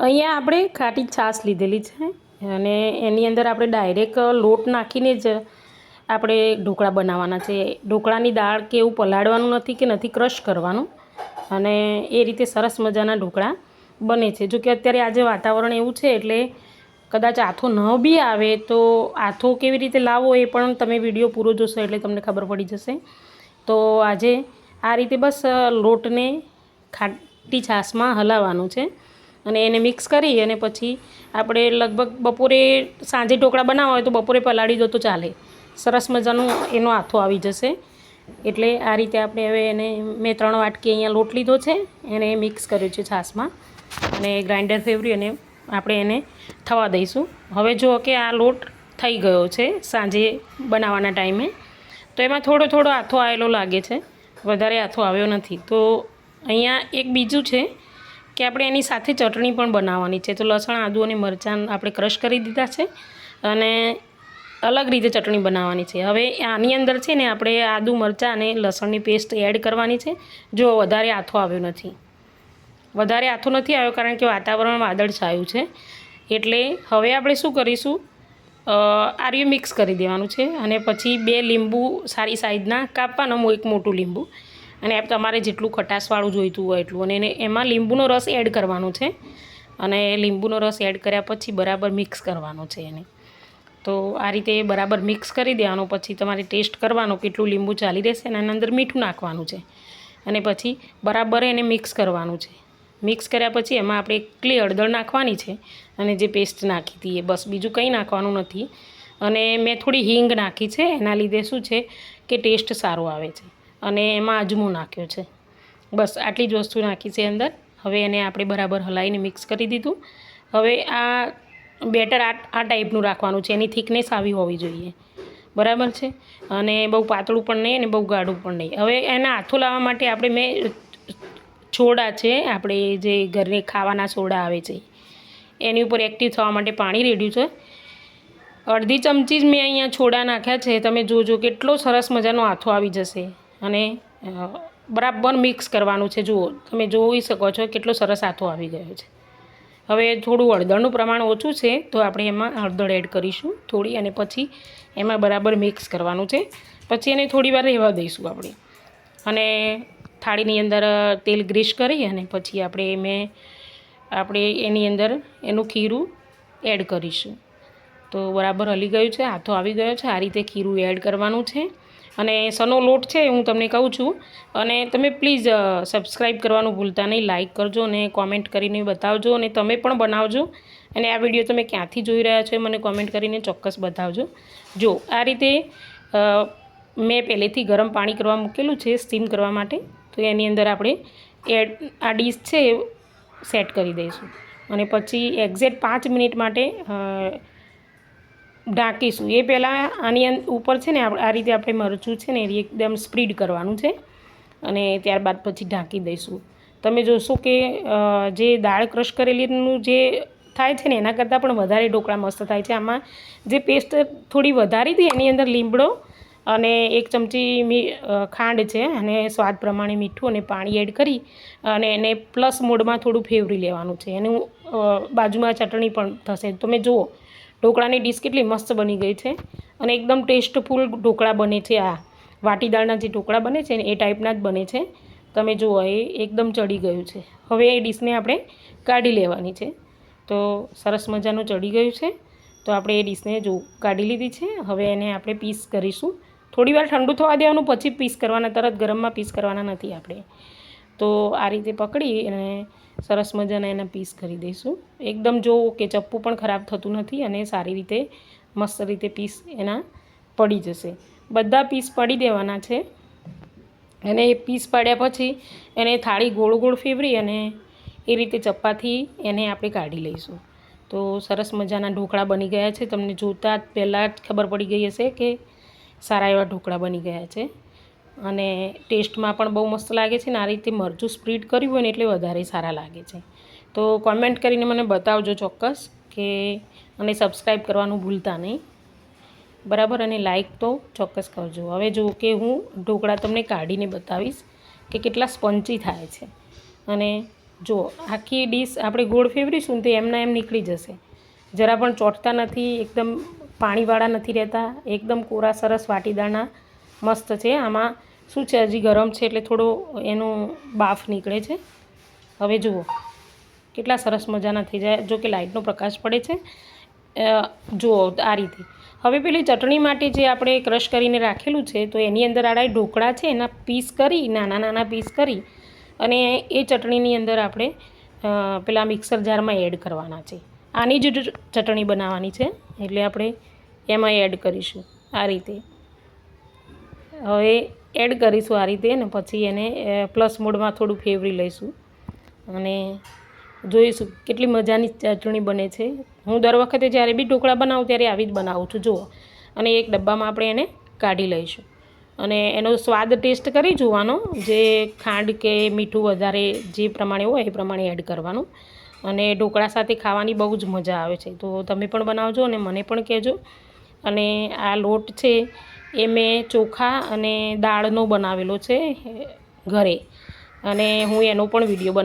અહીંયા આપણે ખાટી છાશ લીધેલી છે અને એની અંદર આપણે ડાયરેક્ટ લોટ નાખીને જ આપણે ઢોકળા બનાવવાના છે. ઢોકળાની દાળ કે એવું પલાળવાનું નથી કે નથી ક્રશ કરવાનું, અને એ રીતે સરસ મજાના ઢોકળા બને છે. જો કે અત્યારે આજે વાતાવરણ એવું છે એટલે કદાચ આથો ન બી આવે તો આથો કેવી રીતે લાવવો એ પણ તમે વિડીયો પૂરો જોશો એટલે તમને ખબર પડી જશે. તો આજે આ રીતે બસ લોટને ખાટી છાશમાં હલાવવાનું છે અને એને મિક્સ કરી અને પછી આપણે લગભગ બપોરે સાંજે ઢોકળા બનાવવા હોય તો બપોરે પલાળી દો તો ચાલે. સરસ મજાનું એનો આથો આવી જશે. એટલે આ રીતે આપણે હવે એને મેં 3 વાટકી અહીંયા લોટ લીધો છે, એને મિક્સ કર્યો છે છાશમાં અને ગ્રાઇન્ડર ફેરવી અને આપણે એને થવા દઈશું. હવે જો કે આ લોટ થઈ ગયો છે સાંજે બનાવવાના ટાઈમે, તો એમાં થોડો થોડો આથો આવેલો લાગે છે, વધારે આથો આવ્યો નથી. તો અહીંયા એક બીજું છે કે આપણે એની સાથે ચટણી પણ બનાવવાની છે. તો લસણ, આદું અને મરચાં આપણે ક્રશ કરી દીધા છે અને અલગ રીતે ચટણી બનાવવાની છે. હવે આની અંદર છે ને આપણે આદું, મરચાં અને લસણની પેસ્ટ એડ કરવાની છે. જો વધારે આથો આવ્યો નથી, વધારે આથો નથી આવ્યો કારણ કે વાતાવરણ વાદળછાયું છે. એટલે હવે આપણે શું કરીશું, આર્યું મિક્સ કરી દેવાનું છે અને પછી 2 લીંબુ સારી સાઈઝના કાપવાનું, એક મોટું લીંબુ, અને તમારે જેટલું ખટાશવાળું જોઈતું હોય એટલું, અને એમાં લીંબુનો રસ એડ કરવાનો છે. અને લીંબુનો રસ એડ કર્યા પછી બરાબર મિક્સ કરવાનો છે એને. તો આ રીતે બરાબર મિક્સ કરી દેવાનું. પછી તમારે ટેસ્ટ કરવાનો કેટલું લીંબુ ચાલી રહેશે, અને એના અંદર મીઠું નાખવાનું છે અને પછી બરાબર એને મિક્સ કરવાનું છે. મિક્સ કર્યા પછી એમાં આપણે એકલી હળદર નાખવાની છે અને જે પેસ્ટ નાખી હતી એ, બસ બીજું કંઈ નાખવાનું નથી. અને મેં થોડી હિંગ નાખી છે, એના લીધે શું છે કે ટેસ્ટ સારો આવે છે. અને એમાં અજમો નાખ્યો છે. બસ આટલી જ વસ્તુ નાખી છે અંદર. હવે એને આપણે બરાબર હલાવીને મિક્સ કરી દીધું. હવે આ બેટર આ ટાઈપનું રાખવાનું છે, એની થિકનેસ આવી હોવી જોઈએ, બરાબર છે. અને બહુ પાતળું પણ નહીં અને બહુ ગાઢું પણ નહીં. હવે એના હાથો લાવવા માટે આપણે મેં સોડા છે, આપણે જે ઘરે ખાવાના સોડા આવે છે એની ઉપર એક્ટિવ થવા માટે પાણી રેડ્યું છે. અડધી ચમચી જ મેં અહીંયા સોડા નાખ્યા છે. તમે જોજો કેટલો સરસ મજાનો આથો આવી જશે. અને બરાબર મિક્સ કરવાનું છે. જુઓ, તમે જોઈ શકો છો કેટલો સરસ આથો આવી ગયો છે. હવે થોડું હળદરનું પ્રમાણ ઓછું છે તો આપણે એમાં હળદર એડ કરીશું થોડી, અને પછી એમાં બરાબર મિક્સ કરવાનું છે. પછી એને થોડી વાર રહેવા દઈશું આપણે. અને થાળીની અંદર તેલ ગ્રીસ કરી અને પછી આપણે એની અંદર એનું ખીરું એડ કરીશું. તો બરાબર હલી ગયું છે, આથો આવી ગયો છે. આ રીતે ખીરું એડ કરવાનું છે. અને સનો લોટ છે હું તમને કહું છું. અને તમે પ્લીઝ સબસ્ક્રાઈબ કરવાનું ભૂલતા નહીં, લાઇક કરજો અને કોમેન્ટ કરીને બતાવજો. અને તમે પણ બનાવજો. અને આ વિડીયો તમે ક્યાંથી જોઈ રહ્યા છો એ મને કોમેન્ટ કરીને ચોક્કસ બતાવજો. જો આ રીતે મેં પહેલેથી ગરમ પાણી કરવા મૂકેલું છે સ્ટીમ કરવા માટે. તો એની અંદર આપણે આ ડીશ છે એ સેટ કરી દઈશું અને પછી એક્ઝેક્ટ 5 મિનિટ માટે ઢાંકીશું. એ પહેલાં આની ઉપર છે ને આ રીતે આપણે મરચું છે ને એ એકદમ સ્પ્રીડ કરવાનું છે અને ત્યારબાદ પછી ઢાંકી દઈશું. તમે જોશો કે જે દાળ ક્રશ કરેલીનું જે થાય છે ને એના કરતાં પણ વધારે ઢોકળા મસ્ત થાય છે. આમાં જે પેસ્ટ થોડી વધારી હતી એની અંદર લીમડો અને 1 ચમચી ખાંડ છે અને સ્વાદ પ્રમાણે મીઠું અને પાણી એડ કરી અને એને પ્લસ મોડમાં થોડું ફેવરી લેવાનું છે. એનું બાજુમાં ચટણી પણ થશે. તમે જુઓ ઢોકળાની ડીશ કેટલી મસ્ત બની ગઈ છે અને એકદમ ટેસ્ટફુલ ઢોકળા બને છે. આ વાટી દાળના જે ઢોકળા બને છે ને એ ટાઈપના જ બને છે. તમે જુઓ એ એકદમ ચડી ગયું છે. હવે એ ડીશને આપણે કાઢી લેવાની છે. તો સરસ મજાનું ચડી ગયું છે. તો આપણે એ ડીશને કાઢી લીધી છે. હવે એને આપણે પીસ કરીશું. થોડી વાર ઠંડુ થવા દેવાનું, પછી પીસ કરવાના, તરત ગરમમાં પીસ કરવાના નથી આપણે. તો આ રીતે પકડી અને સરસ મજાના એના પીસ કરી દઈશું. એકદમ જો કે ચપ્પુ પણ ખરાબ થતું નથી અને સારી રીતે મસ્ત રીતે પીસ એના પડી જશે. બધા પીસ પડી દેવાના છે. અને એ પીસ પાડ્યા પછી એને થાળી ગોળ ગોળ ફેરવી અને એ રીતે ચપ્પાથી એને આપણે કાઢી લઈશું. તો સરસ મજાના ઢોકળા બની ગયા છે. તમને જોતાં જ પહેલાં જ ખબર પડી ગઈ હશે કે સારા એવા ઢોકળા બની ગયા છે. અને ટેસ્ટમાં પણ બહુ મસ્ત લાગે છે. ને આ રીતે મરચું સ્પ્રીડ કર્યું હોય ને એટલે વધારે સારા લાગે છે. તો કોમેન્ટ કરીને મને બતાવજો ચોક્કસ કે, અને સબસ્ક્રાઈબ કરવાનું ભૂલતા નહીં, બરાબર. અને લાઈક તો ચોક્કસ કરજો. હવે જો કે હું ઢોકળા તમને કાઢીને બતાવીશ કે કેટલા સ્પંચી થાય છે. અને જો આખી ડીશ આપણે ગોળ ફેરવીશું ને તો એમના એમ નીકળી જશે. જરા પણ ચોંટતા નથી, એકદમ પાણીવાળા નથી રહેતા, એકદમ કોરા સરસ વાટીદારના મસ્ત છે. આમાં શું છે, હજી ગરમ છે એટલે થોડો એનું બાફ નીકળે છે. હવે જુઓ કેટલા સરસ મજાના થઈ જાય. જો કે લાઇટનો પ્રકાશ પડે છે. જુઓ આ રીતે. હવે પેલી ચટણી માટે જે આપણે ક્રશ કરીને રાખેલું છે તો એની અંદર આ ઢોકળા છે એના પીસ કરી, નાના નાના પીસ કરી અને એ ચટણીની અંદર આપણે પેલા મિક્સર જારમાં એડ કરવાના છે. આની જ ચટણી બનાવવાની છે એટલે આપણે એમાં એડ કરીશું આ રીતે. હવે એડ કરીશું આ રીતે ને પછી એને પ્લસ મોડમાં થોડું ફેરવી લઈશું અને જોઈશું કેટલી મજાની ચટણી બને છે. હું દર વખતે જ્યારે બી ઢોકળા બનાવું ત્યારે આવી જ બનાવું છું. જુઓ, અને એક ડબ્બામાં આપણે એને કાઢી લઈશું અને એનો સ્વાદ ટેસ્ટ કરી જોવાનો. જે ખાંડ કે મીઠું વધારે જે પ્રમાણે હોય એ પ્રમાણે એડ કરવાનું. અને ઢોકળા સાથે ખાવાની બહુ જ મજા આવે છે. તો તમે પણ બનાવજો અને મને પણ કહેજો. અને આ લોટ છે એ મેં ચોખા અને દાળનો બનાવેલો છે ઘરે, અને હું એનો પણ વિડીયો